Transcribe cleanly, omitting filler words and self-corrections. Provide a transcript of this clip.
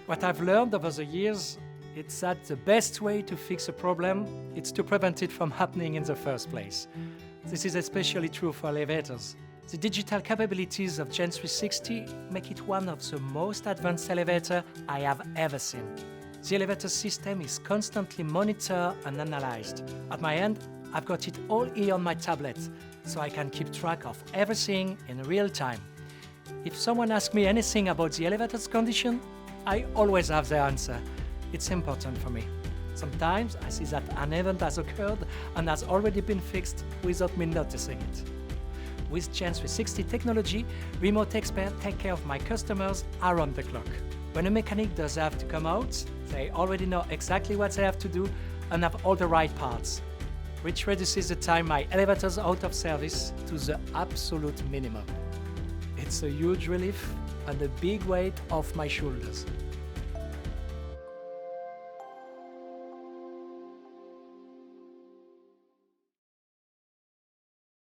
What I've learned over the years is that the best way to fix a problem is to prevent it from happening in the first place. This is especially true for elevators. The digital capabilities of Gen 360 make it one of the most advanced elevators I have ever seen. The elevator system is constantly monitored and analyzed. At my end, I've got it all here on my tablet, so I can keep track of everything in real time. If someone asks me anything about the elevator's condition, I always have the answer. It's important for me. Sometimes I see that an event has occurred and has already been fixed without me noticing it. With Gen 360 technology, remote experts take care of my customers around the clock. When a mechanic does have to come out, they already know exactly what they have to do and have all the right parts, which reduces the time my elevator's out of service to the absolute minimum. It's a huge relief and a big weight off my shoulders.